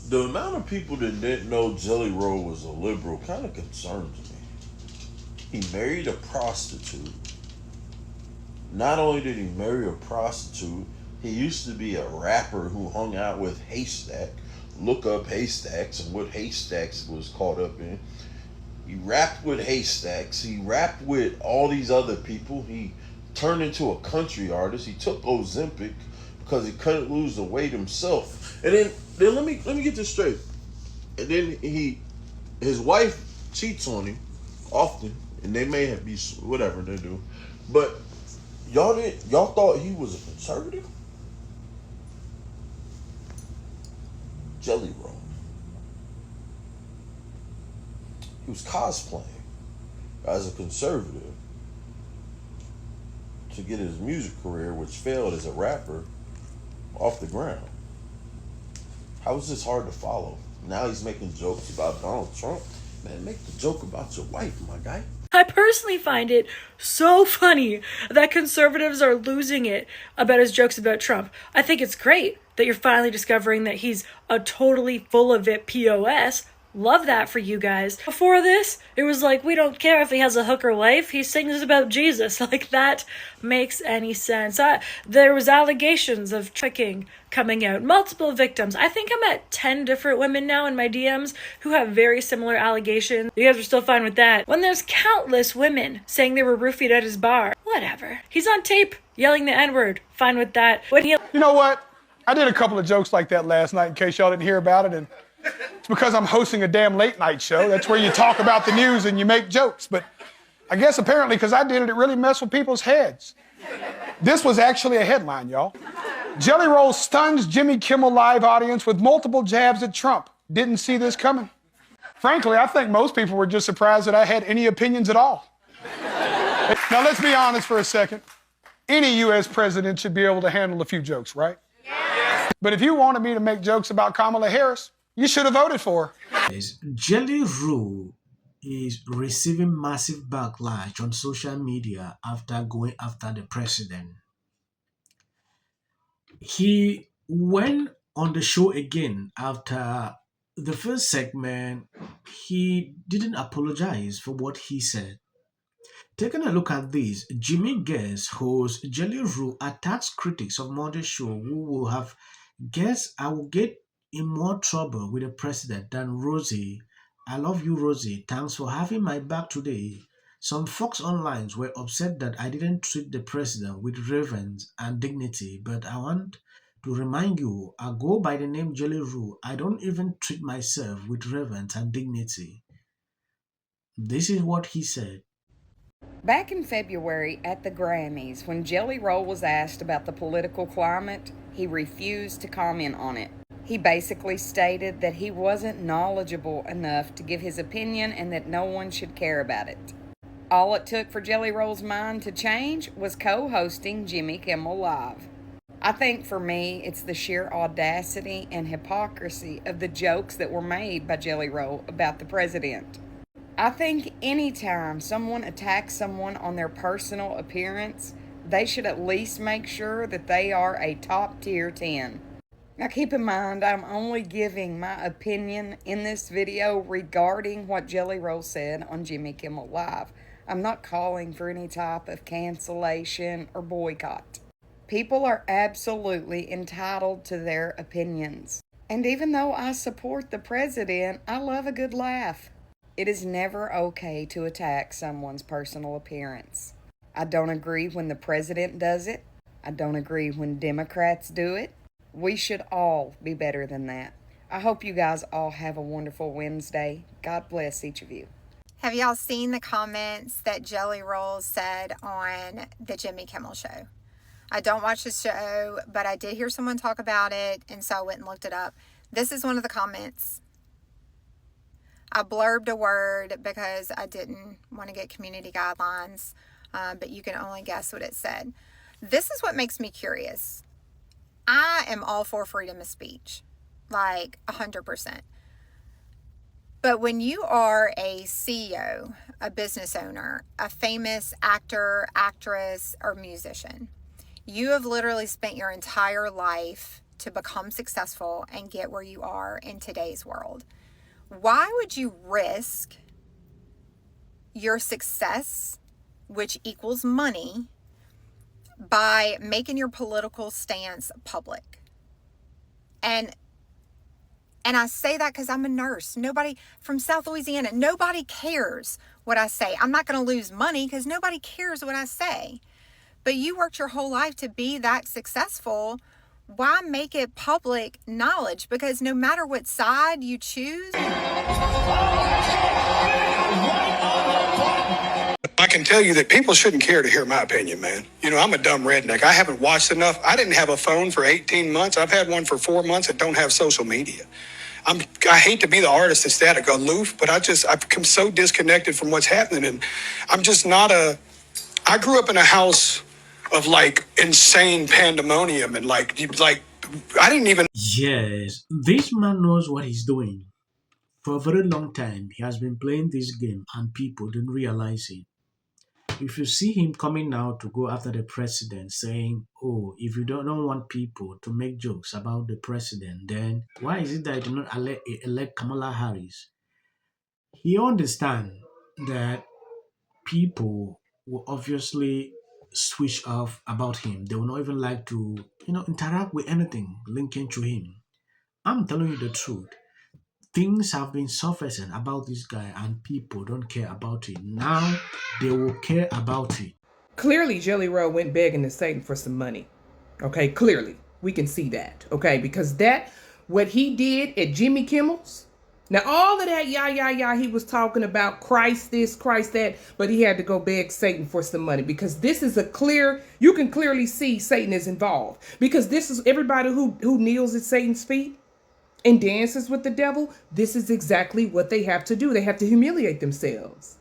The amount of people that didn't know Jelly Roll was a liberal kind of concerns me. He married a prostitute. Not only did he marry a prostitute, he used to be a rapper who hung out with Haystack. Look up Haystacks and what Haystacks was caught up in. He rapped with Haystacks. He rapped with all these other people. He turned into a country artist. He took Ozempic because he couldn't lose the weight himself. And then let me get this straight. And then his wife cheats on him often, and they may have be whatever they do, but y'all thought he was a conservative? Jelly Roll. He was cosplaying as a conservative to get his music career, which failed as a rapper, off the ground. How is this hard to follow? Now he's making jokes about Donald Trump. Man, make the joke about your wife, my guy. I personally find it so funny that conservatives are losing it about his jokes about Trump. I think it's great that you're finally discovering that he's a totally full of it POS. Love that for you guys. Before this, it was like, we don't care if he has a hooker wife. He sings about Jesus. Like, that makes any sense. There was allegations of tricking coming out. Multiple victims. I think I'm at 10 different women now in my DMs who have very similar allegations. You guys are still fine with that. When there's countless women saying they were roofied at his bar. Whatever. He's on tape yelling the N-word. Fine with that. You know what? I did a couple of jokes like that last night in case y'all didn't hear about it, and it's because I'm hosting a damn late night show. That's where you talk about the news and you make jokes. But I guess apparently because I did it, it really messed with people's heads. This was actually a headline, y'all. Jelly Roll stuns Jimmy Kimmel live audience with multiple jabs at Trump. Didn't see this coming. Frankly, I think most people were just surprised that I had any opinions at all. Now, let's be honest for a second. Any U.S. president should be able to handle a few jokes, right? Yes. But if you wanted me to make jokes about Kamala Harris, you should have voted for her. Jelly Roll is receiving massive backlash on social media after going after the president. He went on the show again after the first segment. He didn't apologize for what he said. Taking a look at this, Jimmy Guest, host Jelly Roll, attacks critics of Monday show who will have guessed I will get in more trouble with the president than Rosie. I love you, Rosie. Thanks for having my back today. Some folks online were upset that I didn't treat the president with reverence and dignity, but I want to remind you, I go by the name Jelly Roll. I don't even treat myself with reverence and dignity. This is what he said. Back in February at the Grammys, when Jelly Roll was asked about the political climate, he refused to comment on it. He basically stated that he wasn't knowledgeable enough to give his opinion and that no one should care about it. All it took for Jelly Roll's mind to change was co-hosting Jimmy Kimmel Live. I think for me, it's the sheer audacity and hypocrisy of the jokes that were made by Jelly Roll about the president. I think anytime someone attacks someone on their personal appearance, they should at least make sure that they are a top tier 10. Now keep in mind, I'm only giving my opinion in this video regarding what Jelly Roll said on Jimmy Kimmel Live. I'm not calling for any type of cancellation or boycott. People are absolutely entitled to their opinions. And even though I support the president, I love a good laugh. It is never okay to attack someone's personal appearance. I don't agree when the president does it. I don't agree when Democrats do it. We should all be better than that. I hope you guys all have a wonderful Wednesday. God bless each of you. Have y'all seen the comments that Jelly Roll said on the Jimmy Kimmel show? I don't watch the show, but I did hear someone talk about it, and so I went and looked it up. This is one of the comments. I blurbed a word because I didn't want to get community guidelines, but you can only guess what it said. This is what makes me curious. I am all for freedom of speech, like 100%. But when you are a CEO, a business owner, a famous actor, actress, or musician, you have literally spent your entire life to become successful and get where you are in today's world. Why would you risk your success, which equals money, by making your political stance public? And I say that because I'm a nurse. Nobody from South Louisiana, nobody cares what I say. I'm not going to lose money because nobody cares what I say. But you worked your whole life to be that successful. Why make it public knowledge? Because no matter what side you choose. I can tell you that people shouldn't care to hear my opinion, man. You know, I'm a dumb redneck. I haven't watched enough. I didn't have a phone for 18 months. I've had one for 4 months that don't have social media. I hate to be the artist that's that aloof, but I've become so disconnected from what's happening. And I'm just not I grew up in a house of like insane pandemonium and like I didn't even. Yes, this man knows what he's doing. For a very long time, he has been playing this game and people didn't realize it. If you see him coming out to go after the president saying, oh, if you don't want people to make jokes about the president, then why is it that you do not elect Kamala Harris? He understands that people will obviously switch off about him. They will not even like to, interact with anything linking to him. I'm telling you the truth. Things have been surfacing about this guy and people don't care about it. Now they will care about it. Clearly, Jelly Roll went begging to Satan for some money. Okay, clearly. We can see that. Okay, because what he did at Jimmy Kimmel's, now all of that, he was talking about Christ this, Christ that, but he had to go beg Satan for some money because this is you can clearly see Satan is involved. Because this is everybody who kneels at Satan's feet and dances with the devil, this is exactly what they have to do. They have to humiliate themselves.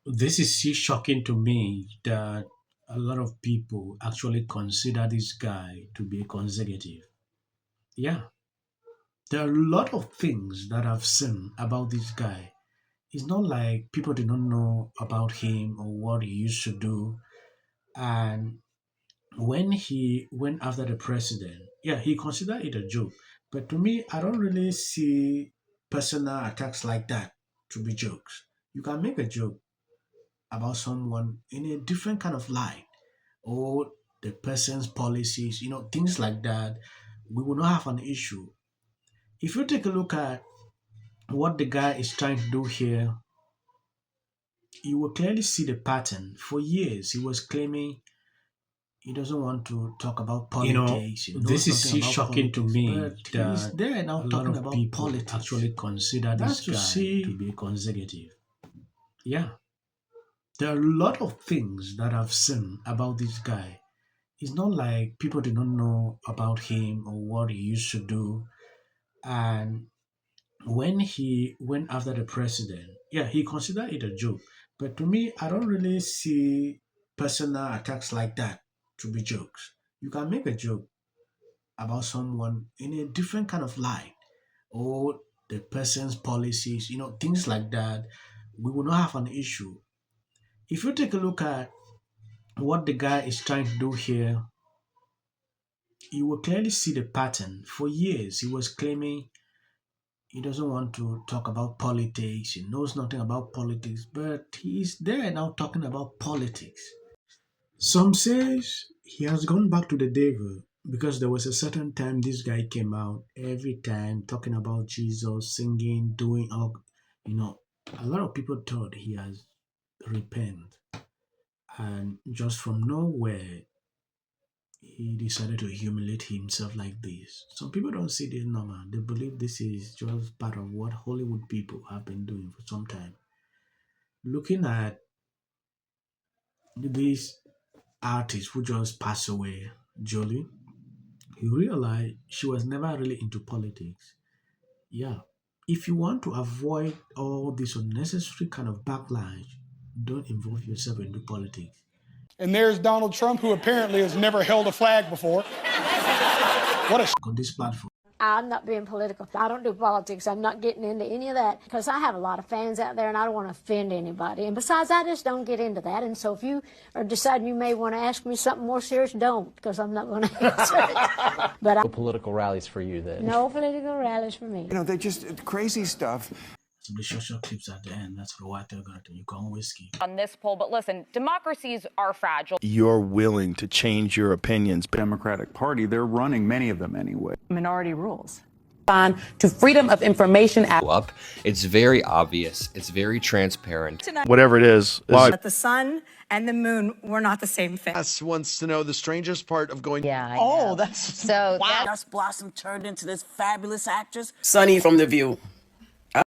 This is so shocking to me that a lot of people actually consider this guy to be conservative. Yeah, there are a lot of things that I've seen about this guy. It's not like people did not know about him or what he used to do. And when he went after the president, yeah, he considered it a joke. But to me, I don't really see personal attacks like that to be jokes. You can make a joke about someone in a different kind of light or the person's policies, things like that. We will not have an issue. If you take a look at what the guy is trying to do here, you will clearly see the pattern. For years, he was claiming he doesn't want to talk about politics. This is so shocking to me that there now a lot of about people politics. Actually consider this guy to be conservative. Yeah, there are a lot of things that I've seen about this guy. It's not like people did not know about him or what he used to do. And when he went after the president, yeah, he considered it a joke. But to me, I don't really see personal attacks like that to be jokes. You can make a joke about someone in a different kind of light or the person's policies, things like that. We will not have an issue. If you take a look at what the guy is trying to do here, you will clearly see the pattern. For years, he was claiming he doesn't want to talk about politics. He knows nothing about politics, but he's there now talking about politics. Some says he has gone back to the devil because there was a certain time this guy came out every time talking about Jesus, singing, doing all, a lot of people thought he has repented. And just from nowhere, he decided to humiliate himself like this. Some people don't see this normal. They believe this is just part of what Hollywood people have been doing for some time. Looking at this artist who just passed away, Jolie, you realize she was never really into politics. Yeah. If you want to avoid all this unnecessary kind of backlash, don't involve yourself into politics. And there's Donald Trump, who apparently has never held a flag before. What a on this platform. I'm not being political. I don't do politics. I'm not getting into any of that because I have a lot of fans out there and I don't want to offend anybody. And besides, I just don't get into that. And so if you are deciding you may want to ask me something more serious, don't, because I'm not going to answer it. But No political rallies for you then? No political rallies for me. You know, they're just crazy stuff. So the short clips at the end. That's what they're gonna do. You go on whiskey. On this poll, but listen, democracies are fragile. You're willing to change your opinions. Democratic Party, they're running many of them anyway. Minority rules. On to freedom of information. It's very obvious. It's very transparent. Whatever it is. But the sun and the moon were not the same thing. Wants to know the strangest part of going. Yeah. Oh, that's so. Wow. Dust Blossom turned into this fabulous actress. Sunny from The View.